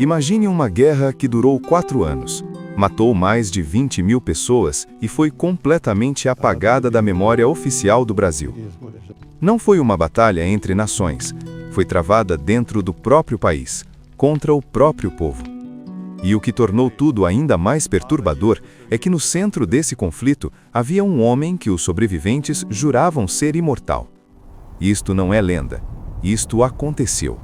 Imagine uma guerra que durou 4 anos, matou mais de 20.000 pessoas e foi completamente apagada da memória oficial do Brasil. Não foi uma batalha entre nações, foi travada dentro do próprio país, contra o próprio povo. E o que tornou tudo ainda mais perturbador é que no centro desse conflito havia um homem que os sobreviventes juravam ser imortal. Isto não é lenda, isto aconteceu.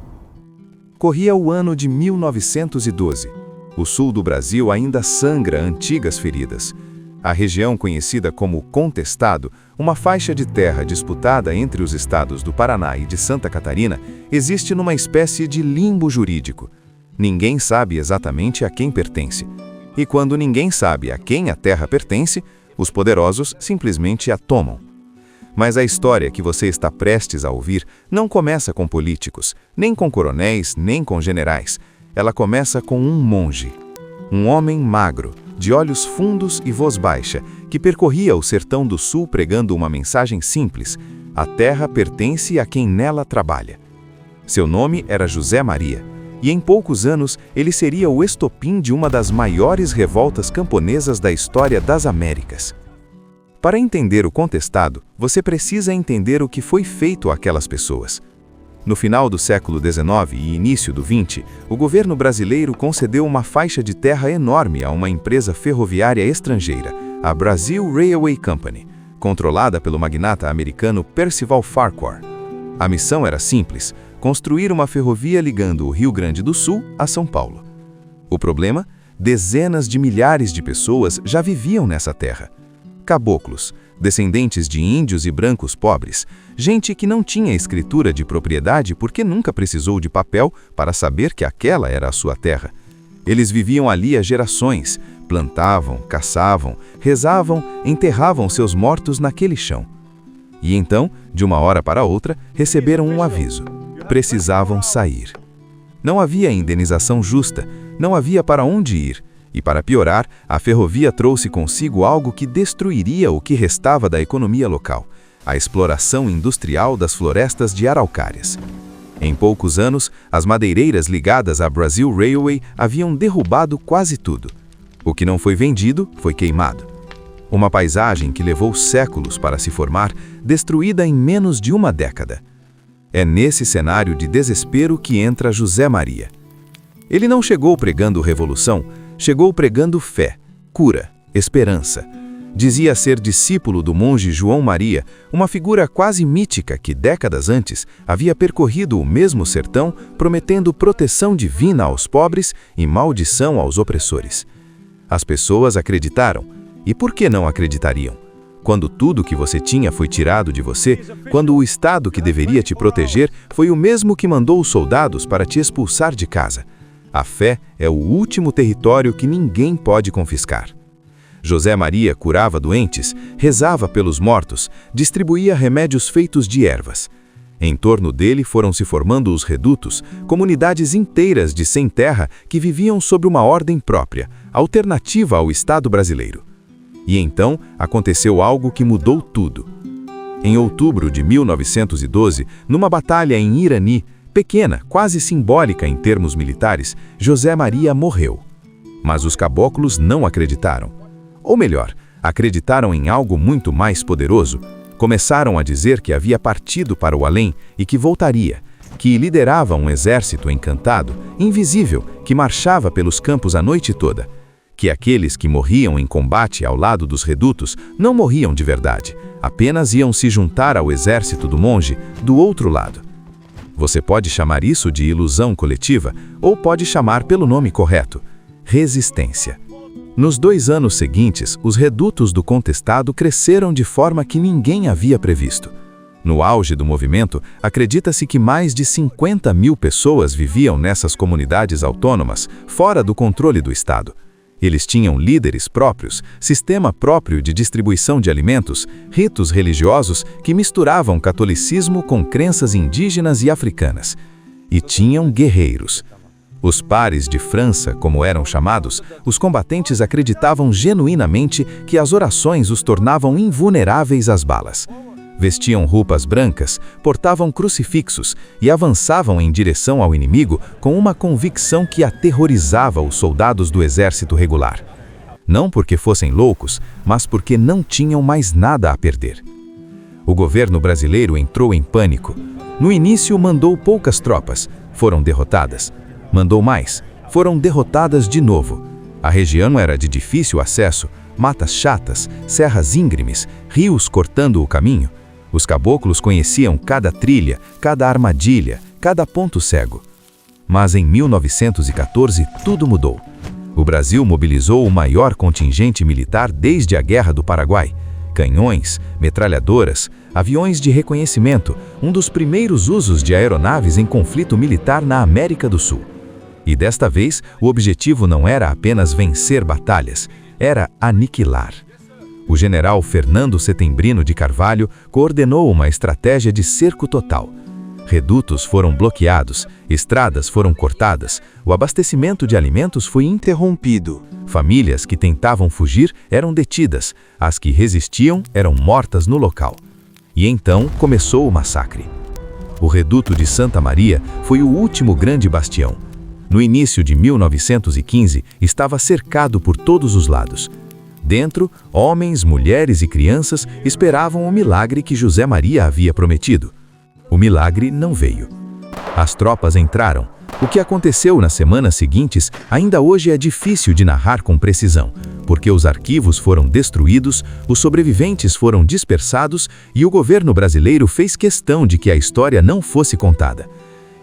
Corria o ano de 1912. O sul do Brasil ainda sangra antigas feridas. A região conhecida como Contestado, uma faixa de terra disputada entre os estados do Paraná e de Santa Catarina, existe numa espécie de limbo jurídico. Ninguém sabe exatamente a quem pertence. E quando ninguém sabe a quem a terra pertence, os poderosos simplesmente a tomam. Mas a história que você está prestes a ouvir não começa com políticos, nem com coronéis, nem com generais. Ela começa com um monge. Um homem magro, de olhos fundos e voz baixa, que percorria o sertão do sul pregando uma mensagem simples: a terra pertence a quem nela trabalha. Seu nome era José Maria, e em poucos anos ele seria o estopim de uma das maiores revoltas camponesas da história das Américas. Para entender o Contestado, você precisa entender o que foi feito àquelas pessoas. No final do século XIX e início do XX, o governo brasileiro concedeu uma faixa de terra enorme a uma empresa ferroviária estrangeira, a Brazil Railway Company, controlada pelo magnata americano Percival Farquhar. A missão era simples: construir uma ferrovia ligando o Rio Grande do Sul a São Paulo. O problema? Dezenas de milhares de pessoas já viviam nessa terra. Caboclos, descendentes de índios e brancos pobres, gente que não tinha escritura de propriedade porque nunca precisou de papel para saber que aquela era a sua terra. Eles viviam ali há gerações, plantavam, caçavam, rezavam, enterravam seus mortos naquele chão. E então, de uma hora para outra, receberam um aviso: precisavam sair. Não havia indenização justa, não havia para onde ir. E para piorar, a ferrovia trouxe consigo algo que destruiria o que restava da economia local: a exploração industrial das florestas de araucárias. Em poucos anos, as madeireiras ligadas à Brazil Railway haviam derrubado quase tudo. O que não foi vendido foi queimado. Uma paisagem que levou séculos para se formar, destruída em menos de uma década. É nesse cenário de desespero que entra José Maria. Ele não chegou pregando revolução, chegou pregando fé, cura, esperança. Dizia ser discípulo do monge João Maria, uma figura quase mítica que, décadas antes, havia percorrido o mesmo sertão, prometendo proteção divina aos pobres e maldição aos opressores. As pessoas acreditaram. E por que não acreditariam? Quando tudo que você tinha foi tirado de você, quando o Estado que deveria te proteger foi o mesmo que mandou os soldados para te expulsar de casa. A fé é o último território que ninguém pode confiscar. José Maria curava doentes, rezava pelos mortos, distribuía remédios feitos de ervas. Em torno dele foram se formando os redutos, comunidades inteiras de sem terra que viviam sob uma ordem própria, alternativa ao Estado brasileiro. E então aconteceu algo que mudou tudo. Em outubro de 1912, numa batalha em Irani, pequena, quase simbólica em termos militares, José Maria morreu. Mas os caboclos não acreditaram. Ou melhor, acreditaram em algo muito mais poderoso. Começaram a dizer que havia partido para o além e que voltaria, que liderava um exército encantado, invisível, que marchava pelos campos a noite toda. Que aqueles que morriam em combate ao lado dos redutos não morriam de verdade, apenas iam se juntar ao exército do monge do outro lado. Você pode chamar isso de ilusão coletiva ou pode chamar pelo nome correto: resistência. Nos 2 anos seguintes, os redutos do Contestado cresceram de forma que ninguém havia previsto. No auge do movimento, acredita-se que mais de 50.000 pessoas viviam nessas comunidades autônomas, fora do controle do Estado. Eles tinham líderes próprios, sistema próprio de distribuição de alimentos, ritos religiosos que misturavam catolicismo com crenças indígenas e africanas. E tinham guerreiros. Os pares de França, como eram chamados, os combatentes acreditavam genuinamente que as orações os tornavam invulneráveis às balas. Vestiam roupas brancas, portavam crucifixos e avançavam em direção ao inimigo com uma convicção que aterrorizava os soldados do exército regular. Não porque fossem loucos, mas porque não tinham mais nada a perder. O governo brasileiro entrou em pânico. No início mandou poucas tropas, foram derrotadas. Mandou mais, foram derrotadas de novo. A região era de difícil acesso, matas chatas, serras íngremes, rios cortando o caminho. Os caboclos conheciam cada trilha, cada armadilha, cada ponto cego. Mas em 1914 tudo mudou. O Brasil mobilizou o maior contingente militar desde a Guerra do Paraguai. Canhões, metralhadoras, aviões de reconhecimento, um dos primeiros usos de aeronaves em conflito militar na América do Sul. E desta vez, o objetivo não era apenas vencer batalhas, era aniquilar. O general Fernando Setembrino de Carvalho coordenou uma estratégia de cerco total. Redutos foram bloqueados, estradas foram cortadas, o abastecimento de alimentos foi interrompido. Famílias que tentavam fugir eram detidas, as que resistiam eram mortas no local. E então começou o massacre. O reduto de Santa Maria foi o último grande bastião. No início de 1915, estava cercado por todos os lados. Dentro, homens, mulheres e crianças esperavam o milagre que José Maria havia prometido. O milagre não veio. As tropas entraram. O que aconteceu nas semanas seguintes ainda hoje é difícil de narrar com precisão, porque os arquivos foram destruídos, os sobreviventes foram dispersados e o governo brasileiro fez questão de que a história não fosse contada.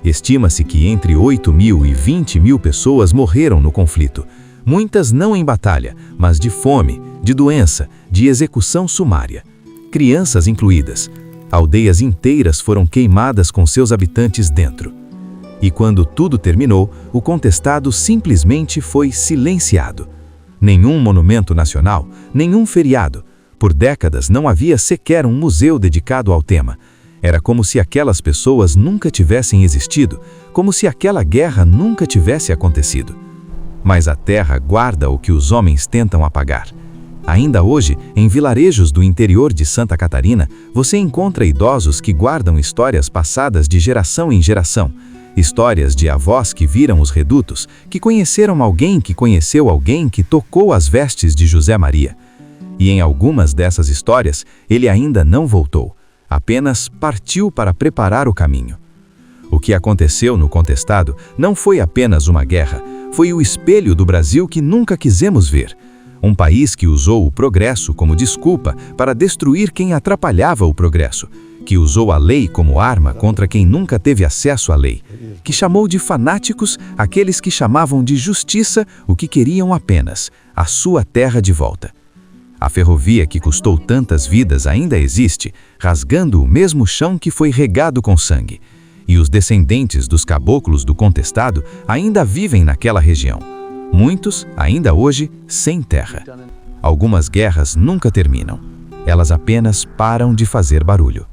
Estima-se que entre 8.000 e 20.000 pessoas morreram no conflito. Muitas não em batalha, mas de fome, de doença, de execução sumária. Crianças incluídas. Aldeias inteiras foram queimadas com seus habitantes dentro. E quando tudo terminou, o contestado simplesmente foi silenciado. Nenhum monumento nacional, nenhum feriado. Por décadas não havia sequer um museu dedicado ao tema. Era como se aquelas pessoas nunca tivessem existido, como se aquela guerra nunca tivesse acontecido. Mas a terra guarda o que os homens tentam apagar. Ainda hoje, em vilarejos do interior de Santa Catarina, você encontra idosos que guardam histórias passadas de geração em geração. Histórias de avós que viram os redutos, que conheceram alguém que conheceu alguém que tocou as vestes de José Maria. E em algumas dessas histórias, ele ainda não voltou, apenas partiu para preparar o caminho. O que aconteceu no contestado não foi apenas uma guerra, foi o espelho do Brasil que nunca quisemos ver. Um país que usou o progresso como desculpa para destruir quem atrapalhava o progresso, que usou a lei como arma contra quem nunca teve acesso à lei, que chamou de fanáticos aqueles que chamavam de justiça o que queriam apenas a sua terra de volta. A ferrovia que custou tantas vidas ainda existe, rasgando o mesmo chão que foi regado com sangue. E os descendentes dos caboclos do contestado ainda vivem naquela região. Muitos, ainda hoje, sem terra. Algumas guerras nunca terminam. Elas apenas param de fazer barulho.